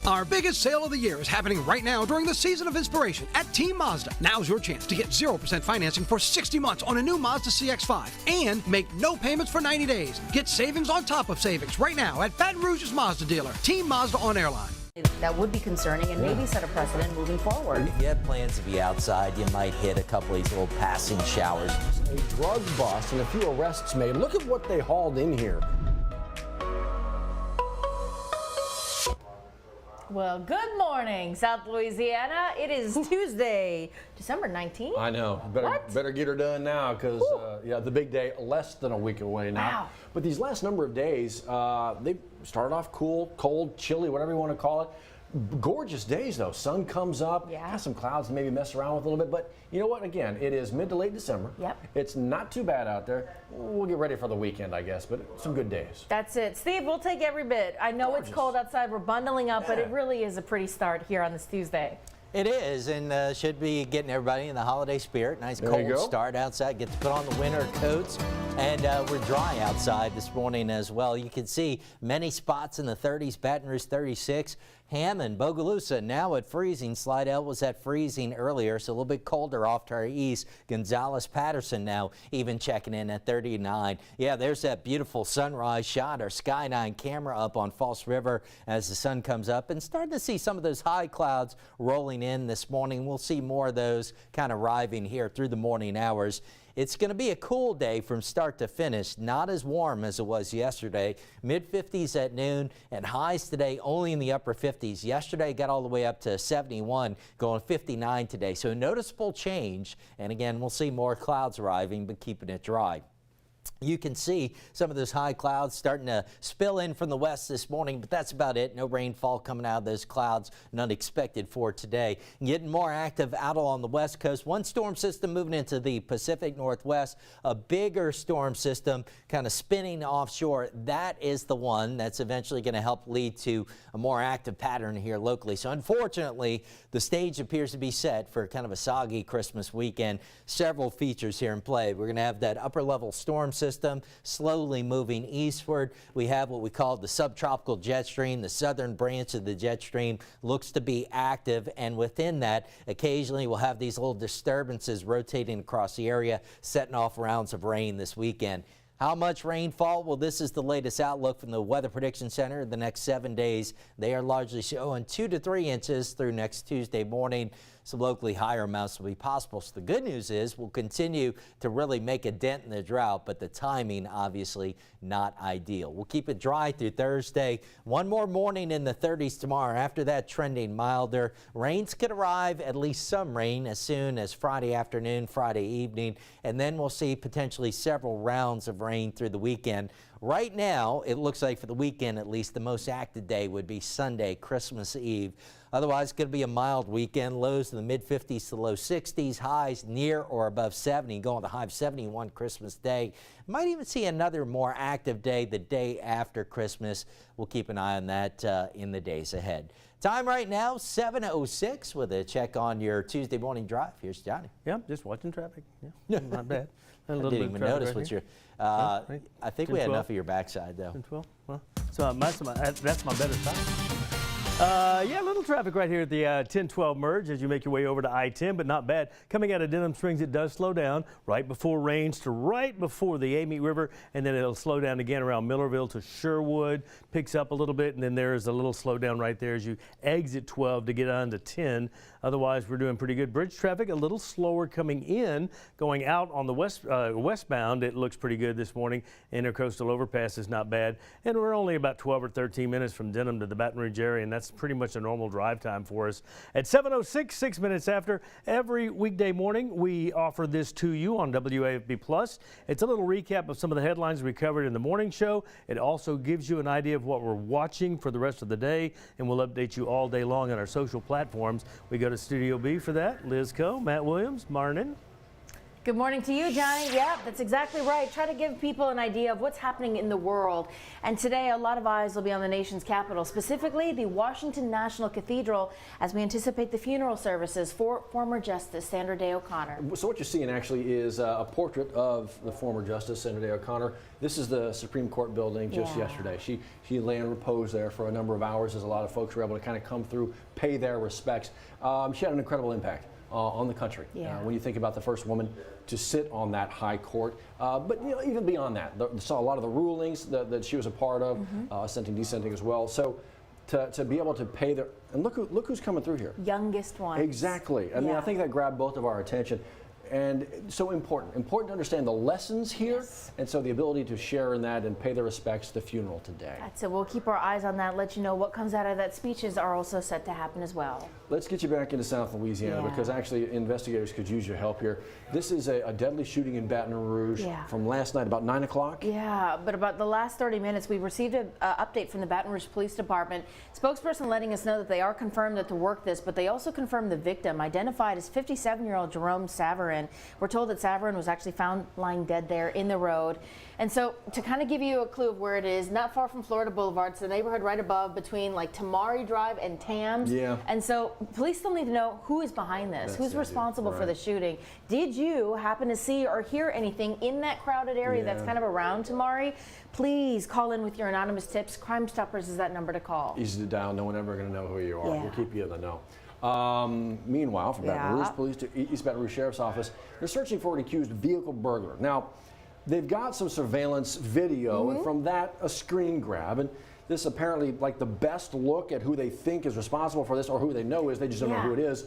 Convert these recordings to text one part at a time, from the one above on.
Our biggest sale of the year is happening right now during the Season of Inspiration at Team Mazda. Now's your chance to get 0% financing for 60 months on a new Mazda CX-5 and make no payments for 90 days. Get savings on top of savings right now at Baton Rouge's Mazda dealer, Team Mazda on Airline. That would be concerning and maybe set a precedent moving forward. If you have plans to be outside, you might hit a couple of these little passing showers. A drug bust and a few arrests made. Look at what they hauled in here. Well, good morning, South Louisiana. It is Tuesday, December 19th. I know. Better get her done now because, yeah, the big day, less than a week away now. Wow. But these last number of days, they started off cool, cold, chilly, whatever you want to call it. Gorgeous days, though. Sun comes up, got some clouds to maybe mess around with a little bit. But you know what? Again, it is mid to late December. Yep. It's not too bad out there. We'll get ready for the weekend, I guess, but some good days. That's it. Steve, we'll take every bit. I know it's cold outside. We're bundling up, but it really is a pretty start here on this Tuesday. It is, and should be getting everybody in the holiday spirit. Nice cold start outside. Get to put on the winter coats. And we're dry outside this morning as well. You can see many spots in the 30s, Baton Rouge 36, Hammond, Bogalusa now at freezing. Slidell was at freezing earlier, so a little bit colder off to our east. Gonzales Patterson now even checking in at 39. Yeah, there's that beautiful sunrise shot. Our Sky 9 camera up on False River as the sun comes up, and starting to see some of those high clouds rolling in this morning. We'll see more of those kind of arriving here through the morning hours. It's going to be a cool day from start to finish, not as warm as it was yesterday. Mid-50s at noon and highs today only in the upper 50s. Yesterday got all the way up to 71, going 59 today. So a noticeable change. And again, we'll see more clouds arriving, but keeping it dry. You can see some of those high clouds starting to spill in from the west this morning, but that's about it. No rainfall coming out of those clouds, none expected for today. Getting more active out along the west coast. One storm system moving into the Pacific Northwest, a bigger storm system kind of spinning offshore. That is the one that's eventually going to help lead to a more active pattern here locally. So unfortunately, the stage appears to be set for kind of a soggy Christmas weekend. Several features here in play. We're going to have that upper level storm system slowly moving eastward. We have what we call the subtropical jet stream. The southern branch of the jet stream looks to be active, and within that, occasionally we'll have these little disturbances rotating across the area, setting off rounds of rain this weekend. How much rainfall? Well, this is the latest outlook from the Weather Prediction Center. The next 7 days, they are largely showing 2 to 3 inches through next Tuesday morning. Some locally higher amounts will be possible. So the good news is we'll continue to really make a dent in the drought, but the timing obviously not ideal. We'll keep it dry through Thursday. One more morning in the 30s tomorrow. After that, trending milder. Rains could arrive, at least some rain, as soon as Friday afternoon, Friday evening, and then we'll see potentially several rounds of rain through the weekend. Right now, it looks like for the weekend at least, the most active day would be Sunday, Christmas Eve. Otherwise, it's going to be a mild weekend. Lows in the mid-50s to low 60s, highs near or above 70, going to high of 71 Christmas Day. Might even see another more active day the day after Christmas. We'll keep an eye on that in the days ahead. Time right now, 7:06 with a check on your Tuesday morning drive. Here's Johnny. Yeah, just watching traffic. Yeah, not bad. I didn't even notice what your. I think we had enough of your backside though. 10, 12. Well, so that's my better side. Yeah, a little traffic right here at the 10-12 merge as you make your way over to I-10, but not bad. Coming out of Denham Springs, it does slow down right before Range to right before the Amite River, and then it'll slow down again around Millerville to Sherwood, picks up a little bit, and then there's a little slowdown right there as you exit 12 to get on to 10. Otherwise, we're doing pretty good. Bridge traffic a little slower coming in. Going out on the westbound, it looks pretty good this morning. Intercoastal overpass is not bad, and we're only about 12 or 13 minutes from Denham to the Baton Rouge area, and that's pretty much a normal drive time for us. At 7:06, 6 minutes after, every weekday morning we offer this to you on WAFB Plus. It's a little recap of some of the headlines we covered in the morning show. It also gives you an idea of what we're watching for the rest of the day, and we'll update you all day long on our social platforms. We go to Studio B for that. Liz Coe, Matt Williams, Marnin. Good morning to you, Johnny. Yeah, that's exactly right. Try to give people an idea of what's happening in the world. And today, a lot of eyes will be on the nation's capital, specifically the Washington National Cathedral, as we anticipate the funeral services for former Justice Sandra Day O'Connor. So what you're seeing actually is a portrait of the former Justice Sandra Day O'Connor. This is the Supreme Court building just yesterday. She lay in repose there for a number of hours as a lot of folks were able to kind of come through, pay their respects. She had an incredible impact on the country. When you think about the first woman to sit on that high court, but you know, even beyond that, saw a lot of the rulings that she was a part of, assenting, dissenting as well. So to be able to pay their, and look who's coming through here. Youngest one. Exactly. I mean, I think that grabbed both of our attention. And so important to understand the lessons here, and so the ability to share in that and pay the respects to the funeral today. That's it. We'll keep our eyes on that, let you know what comes out of that. Speeches are also set to happen as well. Let's get you back into South Louisiana because actually investigators could use your help here. This is a deadly shooting in Baton Rouge from last night about 9 o'clock. Yeah, but about the last 30 minutes, we received an update from the Baton Rouge Police Department. Spokesperson letting us know that they are confirmed that to work this, but they also confirmed the victim, identified as 57-year-old Jerome Savarin. We're told that Savarin was actually found lying dead there in the road. And so to kind of give you a clue of where it is, not far from Florida Boulevard, it's the neighborhood right above between like Tamari Drive and Tams. And so police still need to know who is behind this, who's responsible for the shooting. Did you happen to see or hear anything in that crowded area that's kind of around Tamari? Please call in with your anonymous tips. Crime Stoppers is that number to call. Easy to dial. No one ever going to know who you are. We'll keep you in the know. Meanwhile, from Baton Rouge Police to East Baton Rouge Sheriff's Office, they're searching for an accused vehicle burglar. Now, they've got some surveillance video, and from that, a screen grab. And this apparently like the best look at who they think is responsible for this or who they know is. They just don't know who it is.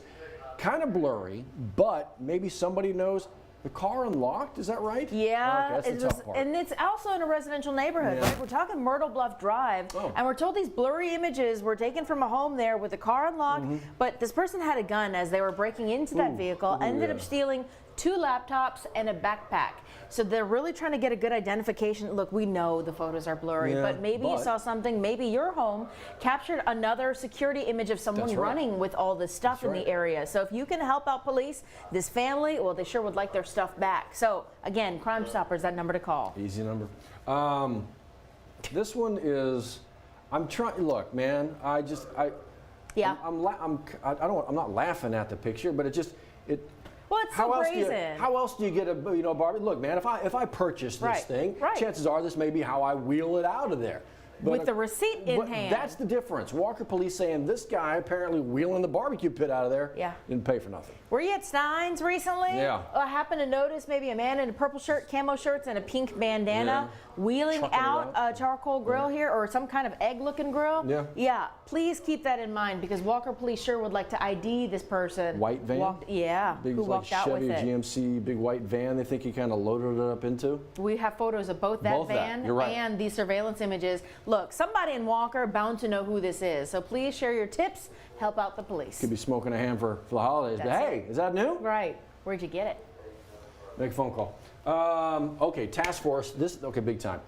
Kind of blurry, but maybe somebody knows. The car unlocked, is that right? Yeah, okay, that's the tough part. And it's also in a residential neighborhood, right? We're talking Myrtle Bluff Drive, and we're told these blurry images were taken from a home there with the car unlocked, but this person had a gun as they were breaking into that vehicle, ended up stealing 2 laptops and a backpack. So they're really trying to get a good identification. Look, we know the photos are blurry, but maybe you saw something, maybe your home captured another security image of someone running with all this stuff in the area. So if you can help out police, this family, well, they sure would like their stuff back. So again, Crime Stoppers, that number to call. Easy number. This one is, I'm trying, look, man, I'm not laughing at the picture, but well, it's so brazen. How else do you get a Barbie? Look, man, if I purchase this thing, chances are this may be how I wheel it out of there. But with the receipt in hand. That's the difference. Walker Police saying this guy apparently wheeling the barbecue pit out of there didn't pay for nothing. Were you at Stein's recently? Yeah. I happened to notice maybe a man in a purple shirt, camo shirts, and a pink bandana wheeling out a charcoal grill here, or some kind of egg-looking grill. Yeah. Please keep that in mind because Walker Police sure would like to ID this person. White van? Big, who walked out with it. Chevy GMC, big white van they think he kind of loaded it up into. We have photos of both that van and these surveillance images. Look, somebody in Walker bound to know who this is. So please share your tips, help out the police. Could be smoking a ham for the holidays. But hey, is that new? Right. Where'd you get it? Make a phone call. Okay, task force. Big time.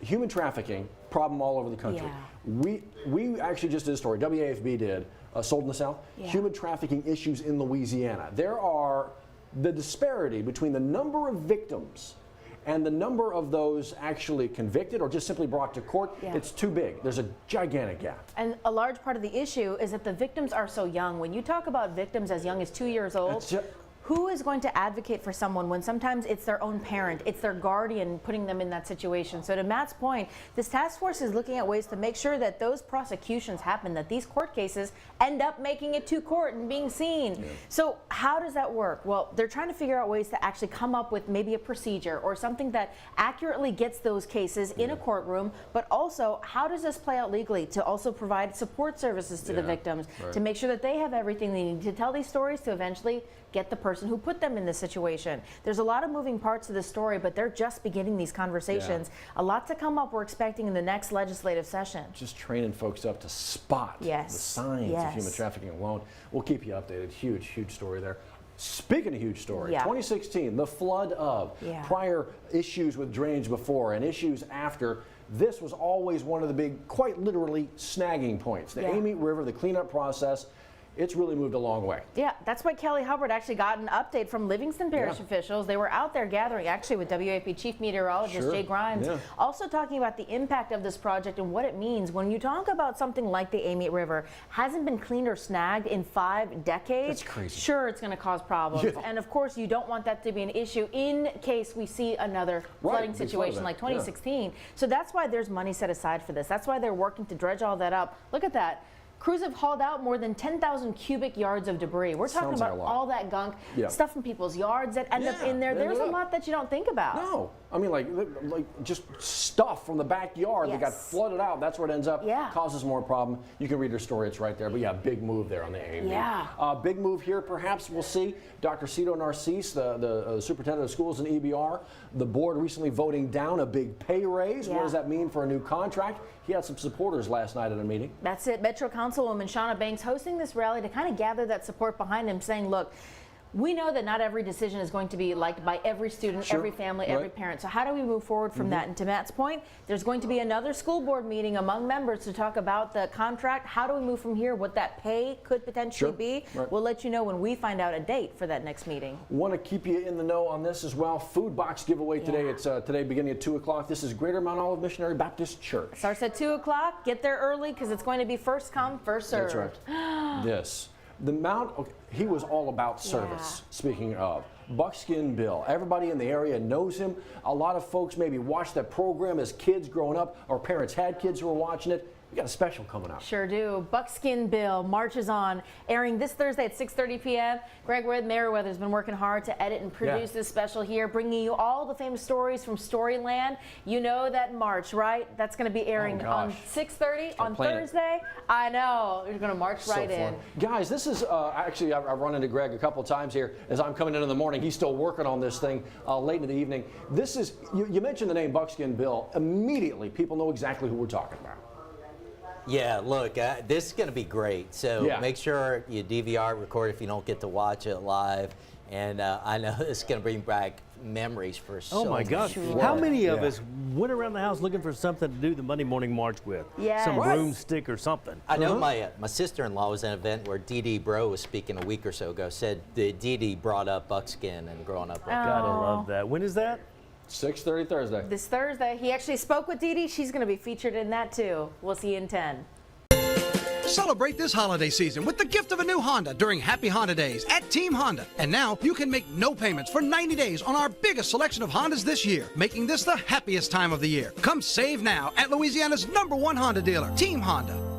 Human trafficking problem all over the country. We actually just did a story. WAFB did. Sold in the South. Human trafficking issues in Louisiana. There are the disparity between the number of victims and the number of those actually convicted or just simply brought to court, it's too big. There's a gigantic gap. And a large part of the issue is that the victims are so young. When you talk about victims as young as 2 years old, who is going to advocate for someone when sometimes it's their own parent, it's their guardian putting them in that situation? So to Matt's point, this task force is looking at ways to make sure that those prosecutions happen, that these court cases end up making it to court and being seen. So how does that work? Well, they're trying to figure out ways to actually come up with maybe a procedure or something that accurately gets those cases in a courtroom, but also how does this play out legally to also provide support services to the victims to make sure that they have everything they need to tell these stories to eventually get the person who put them in this situation. There's a lot of moving parts to the story, but they're just beginning these conversations. A lot to come up we're expecting in the next legislative session. Just training folks up to spot the signs of human trafficking alone. We'll keep you updated. Huge, huge story there. Speaking of huge story, 2016, the flood of prior issues with drainage before and issues after. This was always one of the big, quite literally, snagging points. The Amite River, the cleanup process. it's really moved a long way. Yeah, that's why Kelly Hubbard actually got an update from Livingston Parish officials. They were out there gathering, actually, with WAFB Chief Meteorologist Jay Grimes, also talking about the impact of this project and what it means. When you talk about something like the Amite River, hasn't been cleaned or snagged in 5 decades. That's crazy. Sure, it's going to cause problems. And of course, you don't want that to be an issue in case we see another flooding situation like 2016. So that's why there's money set aside for this. That's why they're working to dredge all that up. Look at that. Crews have hauled out more than 10,000 cubic yards of debris. We're talking about all that gunk, stuff from people's yards that end up in there. There's a lot that you don't think about. No, I mean like just stuff from the backyard that got flooded out. That's where it ends up. Causes more problem. You can read her story. It's right there. But yeah, big move there on the AMD. Big move here. Perhaps we'll see. Dr. Cito Narcisse, the superintendent of schools in EBR, the board recently voting down a big pay raise. What does that mean for a new contract? He had some supporters last night at a meeting. That's it. Metro Councilwoman Shauna Banks hosting this rally to kind of gather that support behind him, saying, look, we know that not every decision is going to be liked by every student, every family, every parent. So how do we move forward from that? And to Matt's point, there's going to be another school board meeting among members to talk about the contract. How do we move from here? What that pay could potentially be? We'll let you know when we find out a date for that next meeting. Want to keep you in the know on this as well. Food box giveaway today. It's today beginning at 2 o'clock. This is Greater Mount Olive Missionary Baptist Church. Starts at 2 o'clock. Get there early because it's going to be first come, first served. That's right. The Mount, he was all about service, speaking of. Buckskin Bill, everybody in the area knows him. A lot of folks maybe watched that program as kids growing up, or parents had kids who were watching it. We got a special coming up. Sure do. Buckskin Bill marches on, airing this Thursday at 6:30 p.m. Greg Merriweather's been working hard to edit and produce this special here, bringing you all the famous stories from Storyland. You know that march, right? That's going to be airing on 6:30 on Thursday. I know. You're going to march right in. Guys, this is actually, I've run into Greg a couple times here as I'm coming in the morning. He's still working on this thing late in the evening. This is, you mentioned the name Buckskin Bill. Immediately, people know exactly who we're talking about. Yeah, look, this is going to be great. So make sure you DVR record if you don't get to watch it live. And I know it's going to bring back memories for so my gosh. How many of us went around the house looking for something to do the Monday morning march with? Some broomstick or something. I know my sister-in-law was at an event where Dee Dee Bro was speaking a week or so ago, said Dee Dee brought up buckskin and growing up with Gotta love that. When is that? 6:30 Thursday. This Thursday. He actually spoke with Dee Dee. She's going to be featured in that too. We'll see you in 10. Celebrate this holiday season with the gift of a new Honda during Happy Honda Days at Team Honda. And now you can make no payments for 90 days on our biggest selection of Hondas this year, making this the happiest time of the year. Come save now at Louisiana's #1 Honda dealer, Team Honda.